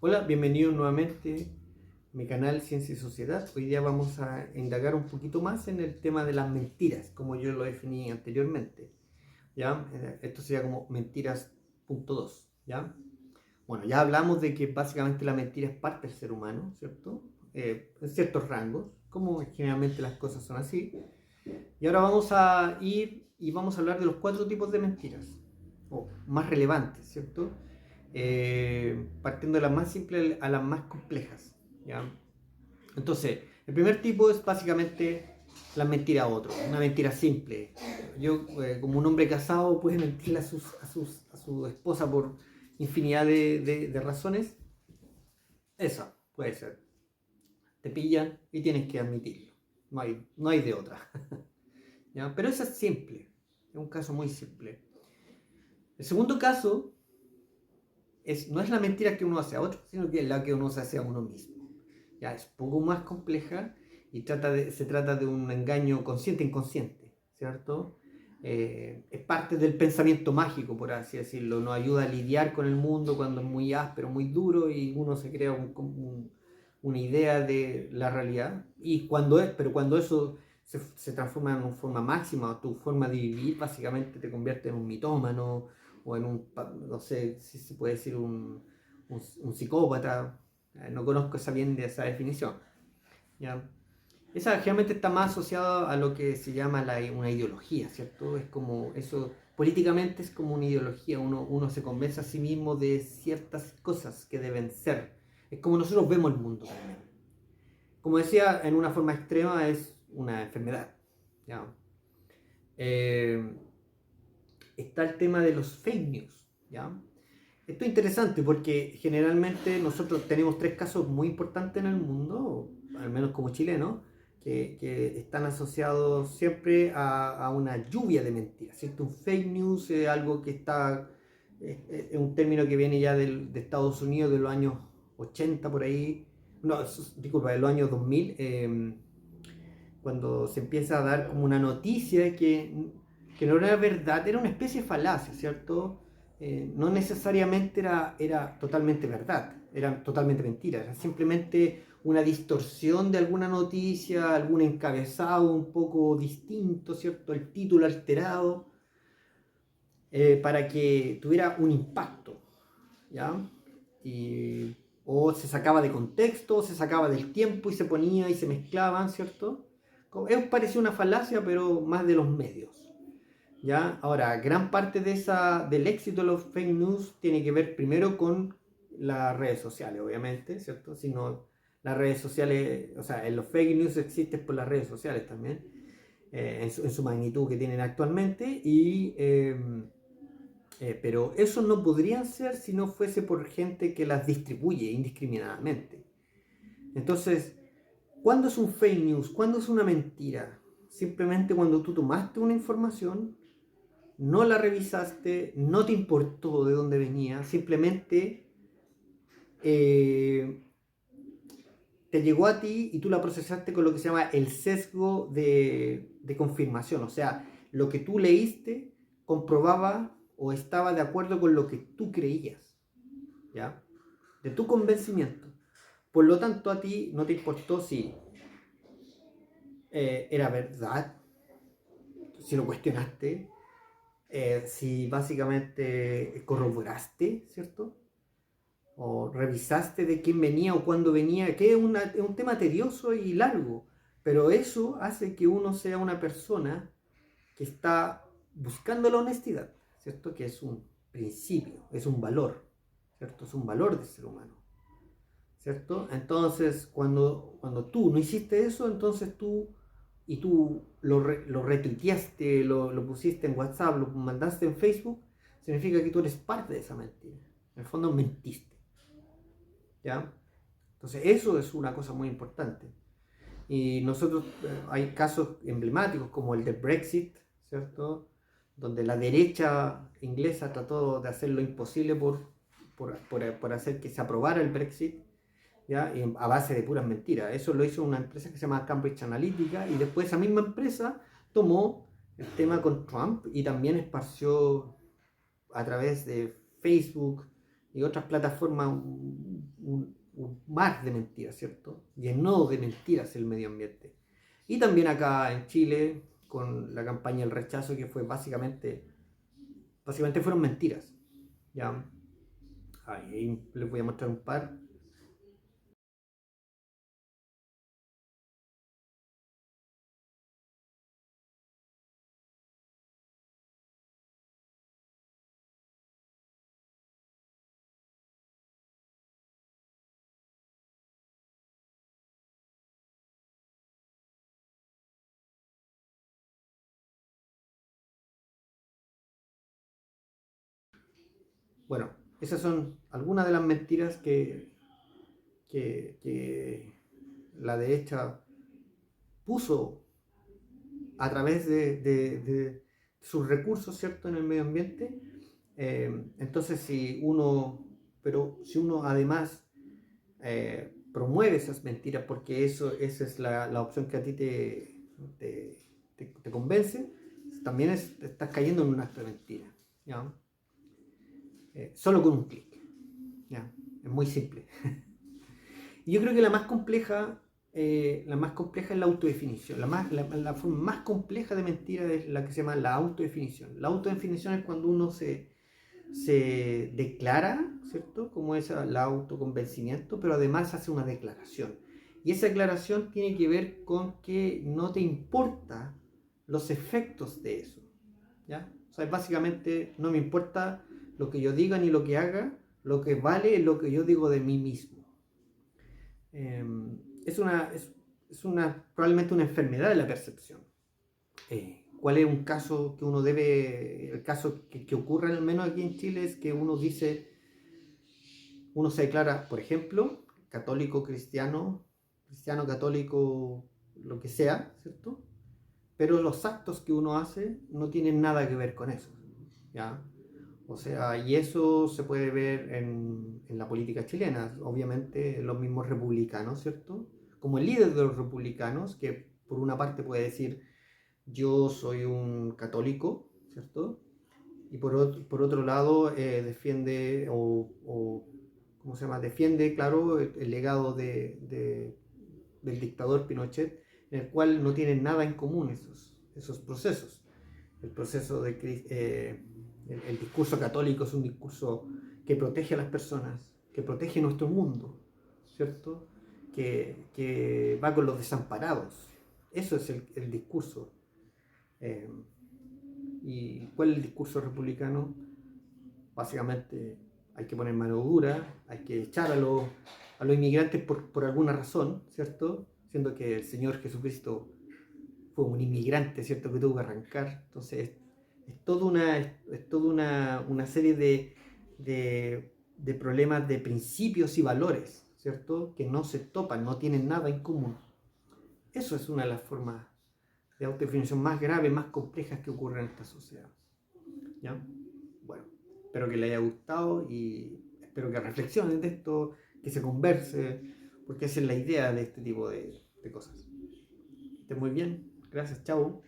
Hola, bienvenidos nuevamente a mi canal Ciencia y Sociedad. Hoy día vamos a indagar un poquito más en el tema de las mentiras, como yo lo definí anteriormente. ¿Ya? Esto sería como mentiras punto 2, ¿ya? Bueno, ya hablamos de que básicamente la mentira es parte del ser humano, ¿cierto? En ciertos rangos, como generalmente las cosas son así. Y ahora vamos a ir y vamos a hablar de los 4 tipos de mentiras, o más relevantes, ¿cierto? Partiendo de las más simples a las más complejas, ¿ya? Entonces, el primer tipo es básicamente la mentira a otro, una mentira simple. Yo, como un hombre casado, puede mentirle a su esposa por infinidad de razones. Esa puede ser. Te pillan y tienes que admitirlo. No hay de otra. ¿Ya? Pero esa es simple. Es un caso muy simple. El segundo caso no es la mentira que uno hace a otro, sino que es la que uno se hace a uno mismo. Ya es poco más compleja y se trata de un engaño consciente-inconsciente, ¿cierto? Es parte del pensamiento mágico, por así decirlo. Nos ayuda a lidiar con el mundo cuando es muy áspero, muy duro y uno se crea una idea de la realidad. Pero cuando eso se transforma en una forma máxima, tu forma de vivir básicamente te convierte en un mitómano o en no sé si se puede decir un psicópata. No conozco bien de esa definición. ¿Ya? Esa generalmente está más asociada a lo que se llama una ideología, ¿cierto? Es como eso, políticamente es como una ideología, uno se convence a sí mismo de ciertas cosas que deben ser. Es como nosotros vemos el mundo también. Como decía, en una forma extrema es una enfermedad. ¿Ya? Eh, Está el tema de los fake news. ¿Ya? Esto es interesante porque generalmente nosotros tenemos 3 casos muy importantes en el mundo, al menos como chilenos, que están asociados siempre a una lluvia de mentiras, ¿cierto? Un fake news es algo que es un término que viene ya de Estados Unidos de los años 80 por ahí, no, disculpa, de los años 2000, cuando se empieza a dar como una noticia que no era verdad, era una especie de falacia, ¿cierto? No necesariamente era totalmente verdad, era totalmente mentira, era simplemente una distorsión de alguna noticia, algún encabezado un poco distinto, ¿cierto? El título alterado, para que tuviera un impacto, ¿ya? Y, o se sacaba de contexto, o se sacaba del tiempo y se ponía y se mezclaban, ¿cierto? Es parecido una falacia, pero más de los medios. ¿Ya? Ahora, gran parte del éxito de los fake news tiene que ver primero con las redes sociales, obviamente, ¿cierto? Si no, las redes sociales, o sea, en los fake news existen por las redes sociales también, en su magnitud que tienen actualmente, pero eso no podrían ser si no fuese por gente que las distribuye indiscriminadamente. Entonces, ¿cuándo es un fake news? ¿Cuándo es una mentira? Simplemente cuando tú tomaste una información, no la revisaste, no te importó de dónde venía, simplemente eh, te llegó a ti y tú la procesaste con lo que se llama el sesgo de confirmación. O sea, lo que tú leíste comprobaba o estaba de acuerdo con lo que tú creías, ¿ya? De tu convencimiento. Por lo tanto, a ti no te importó si era verdad, si lo cuestionaste, si básicamente corroboraste, ¿cierto? O revisaste de quién venía o cuándo venía, que es un tema tedioso y largo, pero eso hace que uno sea una persona que está buscando la honestidad, ¿cierto? Que es un principio, es un valor, ¿cierto? Es un valor del ser humano, ¿cierto? Entonces, cuando tú no hiciste eso, entonces tú lo retuiteaste, lo pusiste en WhatsApp, lo mandaste en Facebook, significa que tú eres parte de esa mentira. En el fondo mentiste, ¿ya? Entonces, eso es una cosa muy importante. Y nosotros, hay casos emblemáticos como el de Brexit, ¿cierto? Donde la derecha inglesa trató de hacer lo imposible por hacer que se aprobara el Brexit, ¿ya? Y a base de puras mentiras. Eso lo hizo una empresa que se llama Cambridge Analytica y después esa misma empresa tomó el tema con Trump y también esparció a través de Facebook y otras plataformas un mar de mentiras, ¿cierto? Llenó de mentiras el medio ambiente. Y también acá en Chile, con la campaña del rechazo, que fue básicamente fueron mentiras. ¿Ya? Ahí les voy a mostrar un par. Bueno, esas son algunas de las mentiras que la derecha puso a través de sus recursos, ¿cierto?, en el medio ambiente. Entonces, si uno además promueve esas mentiras porque esa es la opción que a ti te convence, también estás cayendo en un acto de mentira. ¿Ya? Solo con un clic. ¿Ya? Es muy simple. Y yo creo que la más compleja es la autodefinición. La forma más compleja de mentira es la que se llama la autodefinición. La autodefinición es cuando uno se declara, ¿cierto? Como es el autoconvencimiento, pero además hace una declaración. Y esa declaración tiene que ver con que no te importa los efectos de eso. ¿Ya? O sea, básicamente no me importa lo que yo diga ni lo que haga, lo que vale es lo que yo digo de mí mismo. Eh, es probablemente una enfermedad de la percepción. ¿Cuál es un caso que uno debe, el caso que ocurre al menos aquí en Chile es que uno se declara, por ejemplo, católico, cristiano, cristiano, católico, lo que sea, ¿cierto? Pero los actos que uno hace no tienen nada que ver con eso, ¿ya? O sea, y eso se puede ver en la política chilena, obviamente los mismos republicanos, ¿cierto? Como el líder de los republicanos, que por una parte puede decir, yo soy un católico, ¿cierto? Y por otro lado defiende ¿cómo se llama? Defiende, claro, el legado del dictador Pinochet, en el cual no tienen nada en común esos procesos. El proceso el discurso católico es un discurso que protege a las personas, que protege nuestro mundo, ¿cierto? Que va con los desamparados. Eso es el discurso. Eh, ¿Y cuál es el discurso republicano? Básicamente hay que poner mano dura, hay que echar a los inmigrantes por alguna razón, ¿cierto? Siendo que el Señor Jesucristo fue un inmigrante, ¿cierto? Que tuvo que arrancar. Entonces es toda una serie de problemas de principios y valores, ¿cierto? Que no se topan, no tienen nada en común. Eso es una de las formas de autodefinición más graves, más complejas que ocurren en esta sociedad. ¿Ya? Bueno, espero que les haya gustado y espero que reflexionen de esto, que se converse, porque esa es la idea de este tipo de cosas. Que estén muy bien. Gracias, chao.